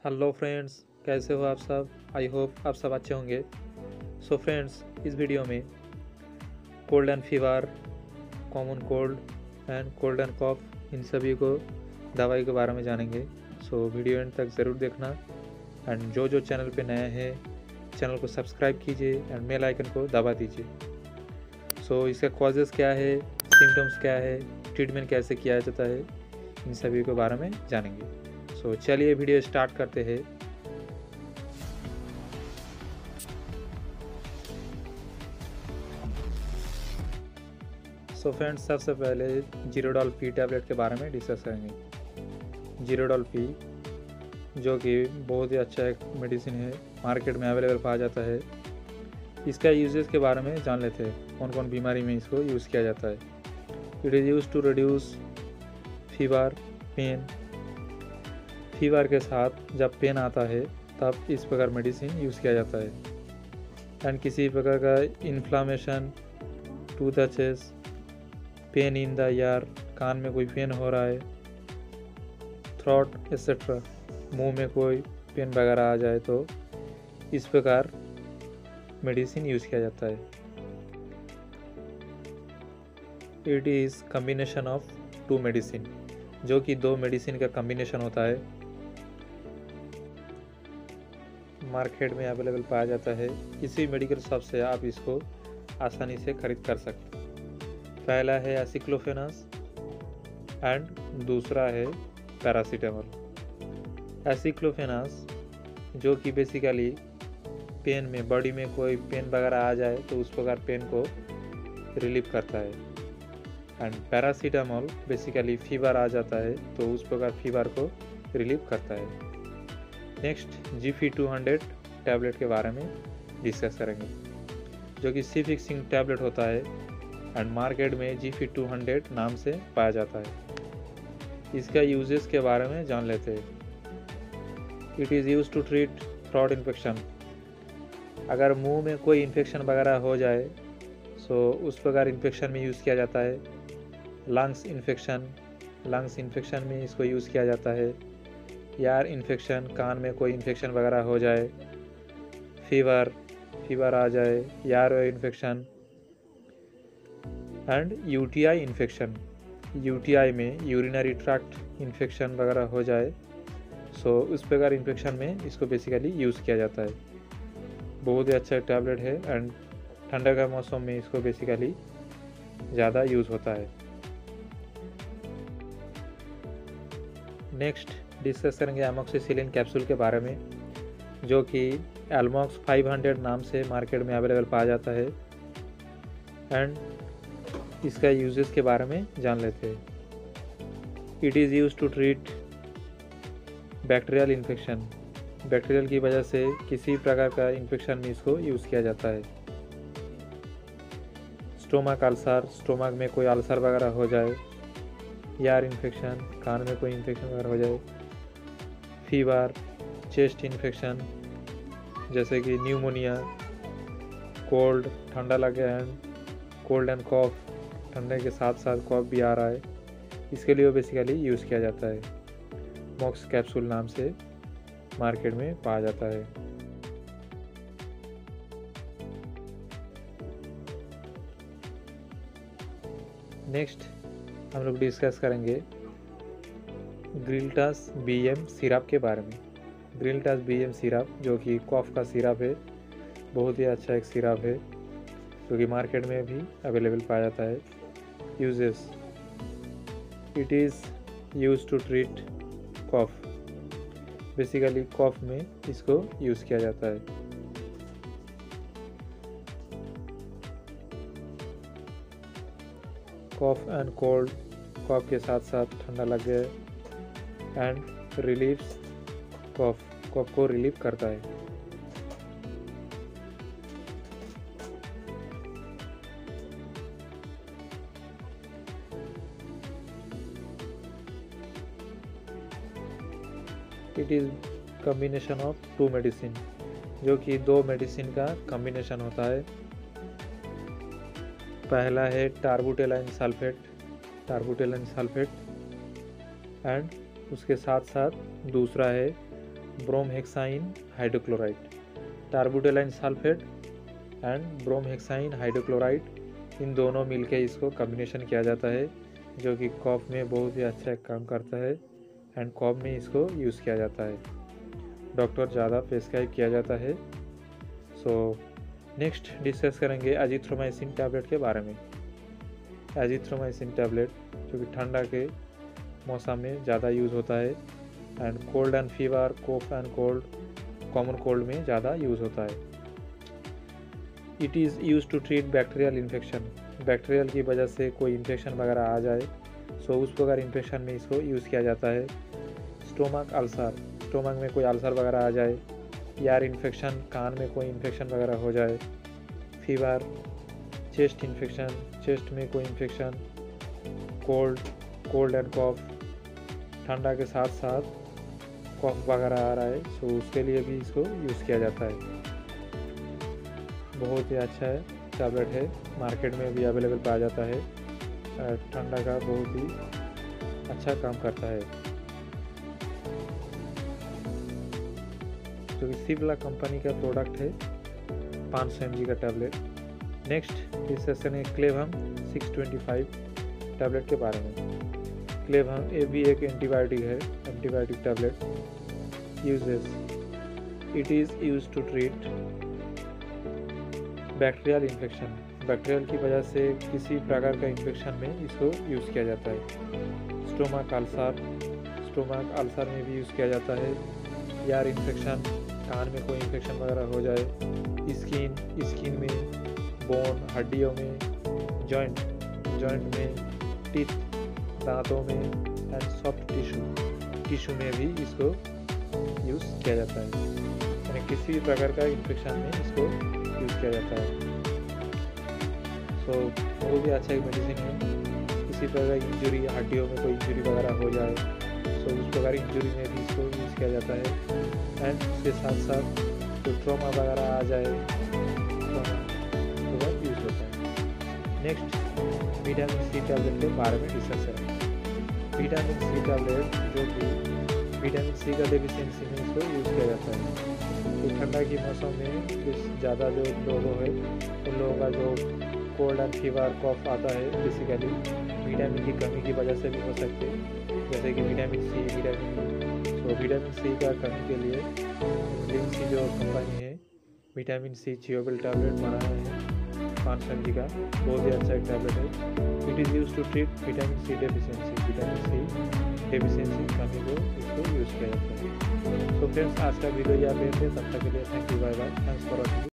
Hello friends, कैसे हो आप सब। आई होप आप सब अच्छे होंगे। सो फ्रेंड्स, इस वीडियो में cold and fever, common cold and cold and cough, इन सभी को दवाई के बारे में जानेंगे। सो वीडियो एंड तक ज़रूर देखना। एंड जो चैनल पे नया है, चैनल को सब्सक्राइब कीजिए एंड बेल आइकन को दबा दीजिए। सो इसका कॉजेज़ क्या है, सिम्टम्स क्या है, ट्रीटमेंट कैसे किया जाता है, इन सभी के बारे में जानेंगे। सो चलिए वीडियो स्टार्ट करते हैं। सो फ्रेंड्स, सबसे पहले जीरोडॉल पी टैबलेट के बारे में डिस्कस करेंगे। जीरोडॉल पी जो कि बहुत ही अच्छा एक मेडिसिन है, मार्केट में अवेलेबल पाया जाता है। इसका यूजेस के बारे में जान लेते हैं, कौन कौन बीमारी में इसको यूज़ किया जाता है। It is use to reduce fever, pain. Fever के साथ जब पेन आता है तब इस प्रकार मेडिसिन यूज़ किया जाता है। एंड किसी प्रकार का inflammation, to the chest, pain in the ear, कान में कोई पेन हो रहा है, थ्रोट एक्सेट्रा, मुंह में कोई पेन वगैरह आ जाए तो इस प्रकार मेडिसिन यूज़ किया जाता है। It is combination of two medicine, जो कि दो मेडिसिन का कम्बिनेशन होता है। मार्केट में अवेलेबल पाया जाता है। किसी मेडिकल शॉप से आप इसको आसानी से खरीद कर सकते हैं। पहला है एसिक्लोफेनास एंड दूसरा है पैरासीटामोल। एसिक्लोफेनास जो कि बेसिकली पेन में, बॉडी में कोई पेन वगैरह आ जाए तो उस प्रकार पेन को रिलीव करता है। एंड पैरासीटामोल बेसिकली फीवर आ जाता है तो उस प्रकार फीवर को रिलीव करता है। नेक्स्ट GP200 टैबलेट के बारे में डिस्कस करेंगे, जो कि सी फिक्सिंग टैबलेट होता है एंड मार्केट में GP200 नाम से पाया जाता है। इसका यूजेस के बारे में जान लेते हैं। It is use to treat throat infection. अगर मुंह में कोई इन्फेक्शन वगैरह हो जाए सो उस प्रकार इन्फेक्शन में यूज़ किया जाता है। लंग्स इन्फेक्शन में इसको यूज़ किया जाता है। ईयर इन्फेक्शन, कान में कोई इन्फेक्शन वगैरह हो जाए, फीवर आ जाए, ear infection and UTI infection. UTI में यूरिनरी ट्रैक्ट इन्फेक्शन वगैरह हो जाए सो उस प्रकार इन्फेक्शन में इसको बेसिकली यूज़ किया जाता है। बहुत ही अच्छा टैबलेट है एंड ठंडा का मौसम में इसको बेसिकली ज़्यादा यूज़ होता है। नेक्स्ट डिस्कस करेंगे एमोक्सिसिलिन कैप्सूल के बारे में, जो कि एल्मॉक्स 500 नाम से मार्केट में अवेलेबल पाया जाता है। एंड इसका यूजेस के बारे में जान लेते हैं। It is use to treat bacterial infection. Bacterial की वजह से किसी प्रकार का इन्फेक्शन में इसको यूज़ किया जाता है। स्टोमक अल्सर, स्टोमक में कोई अल्सर वगैरह हो जाए, ईयर इन्फेक्शन, कान में कोई इन्फेक्शन वगैरह हो जाए, फीवर, चेस्ट इन्फेक्शन जैसे कि न्यूमोनिया, कोल्ड, ठंडा लगे एंड कोल्ड एंड कॉफ, ठंडे के साथ साथ कॉफ भी आ रहा है, इसके लिए बेसिकली यूज़ किया जाता है। मॉक्स कैप्सूल नाम से मार्केट में पाया जाता है। नेक्स्ट हम लोग डिस्कस करेंगे ग्रिल्टास BM सिरप के बारे में। ग्रिल्टास BM सिरप जो कि कॉफ का सिरप है, बहुत ही अच्छा एक सिरप है जो कि मार्केट में भी अवेलेबल पाया जाता है। Uses, it is use to treat cough. Basically cough में इसको यूज़ किया जाता है। कॉफ एंड कोल्ड, कॉफ के साथ साथ ठंडा लग गया एंड रिलीव्स कॉफ को रिलीव करता है। It is combination of two medicine, जो कि दो मेडिसिन का कम्बिनेशन होता है। पहला है टार्बुटेलाइन सल्फेट एंड उसके साथ साथ दूसरा है ब्रोमहेक्साइन हाइड्रोक्लोराइड, टार्बुटेलाइन सल्फेट एंड ब्रोमहेक्साइन हाइड्रोक्लोराइड, इन दोनों मिलके इसको कॉम्बिनेशन किया जाता है, जो कि कॉफ में बहुत ही अच्छा काम करता है एंड कॉफ में इसको यूज़ किया जाता है, डॉक्टर ज़्यादा प्रेस्क्राइब किया जाता है। सो नेक्स्ट डिस्कस करेंगे एजिथ्रोमाइसिन टैबलेट के बारे में। एजिथ्रोमाइसिन टैबलेट जो कि ठंडा के मौसम में ज़्यादा यूज़ होता है and cold and fever, cough and cold, common cold में ज़्यादा यूज़ होता है। It is use to treat bacterial infection, bacterial की वजह से कोई इन्फेक्शन वगैरह आ जाए सो उस प्रकार इन्फेक्शन में इसको यूज़ किया जाता है। स्टोमक अल्सर, स्टोमक में कोई अल्सर वगैरह आ जाए, यार इन्फेक्शन, कान में कोई इन्फेक्शन वगैरह हो जाए, फीवर, चेस्ट इन्फेक्शन, चेस्ट में कोई इन्फेक्शन, कोल्ड एंड कॉफ, ठंडा के साथ साथ कॉफ वगैरह आ रहा है सो उसके लिए भी इसको यूज़ किया जाता है। बहुत ही अच्छा है टैबलेट है, मार्केट में भी अवेलेबल पाया जाता है, ठंडा का बहुत ही अच्छा काम करता है। जो कि सिप्ला कंपनी का प्रोडक्ट है, 500 mg का टैबलेट। नेक्स्ट डिस्कशन है क्लेवहम 625 टैबलेट के बारे में। क्लेवहम ये भी एक एंटीबायोटिक है, antibiotic tablet. Uses, it is use to treat bacterial infection, bacterial की वजह से किसी प्रकार का इन्फेक्शन में इसको यूज़ किया जाता है। स्टोमक अल्सर, स्टोमक अल्सर में भी यूज़ किया जाता है, यार इन्फेक्शन, कान में कोई इन्फेक्शन वगैरह हो जाए, स्किन में, बोन, हड्डियों में, जॉइंट में, टीथ, दांतों में एंड सॉफ्ट टिश्यू में भी इसको यूज़ किया जाता है, यानी किसी भी प्रकार का इन्फेक्शन में इसको यूज़ किया जाता है। सो वो भी अच्छा एक मेडिसिन है। किसी प्रकार की इंजरी, हड्डियों में कोई इंजरी वगैरह हो जाए सो उस प्रकार इंजरी में भी इसको यूज़ किया जाता है एंड उसके साथ साथ जो ट्रॉमा वगैरह आ जाए तो वह यूज़ होता है। नेक्स्ट विटामिन सी टैबलेट के बारे में डिस्कस करें। विटामिन सी टैबलेट जो कि विटामिन सी का डेफिशिएंसी में इसको यूज़ किया जाता है। तो ठंडा के मौसम में ज़्यादा जो लोगों है उन लोगों का जो कोल्ड एंड फीवर, कॉफ आता है, बेसिकली विटामिन की कमी की वजह से भी हो सकते हैं, जैसे कि विटामिन सी का कमी के लिए लिंसी जो कंपनी है विटामिन सी चियोबल टैबलेट बनाया है 500 mg का, बहुत ही अच्छा एक टैबलेट है। It is use to treat vitamin C deficiency, vitamin C deficiency कमी को इसको यूज़ किया जाता है। तो फ्रेंड्स आज का वीडियो यहाँ पे तब तक के लिए thank you, bye bye, thanks for watching.